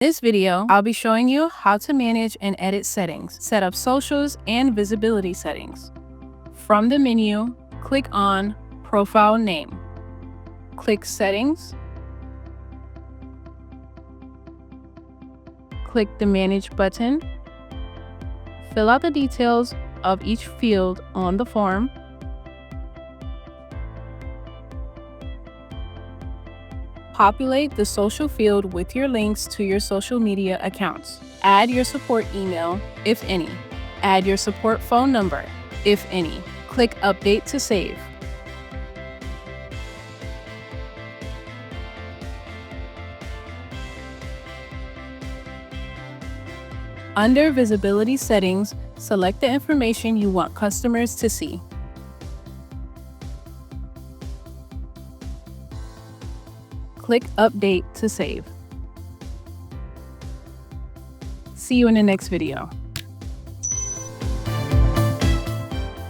In this video, I'll be showing you how to manage and edit settings, set up socials and visibility settings. From the menu, click on Profile Name. Click Settings. Click the Manage button. Fill out the details of each field on the form. Populate the social field with your links to your social media accounts. Add your support email, if any. Add your support phone number, if any. Click Update to save. Under Visibility Settings, select the information you want customers to see. Click Update to save. See you in the next video.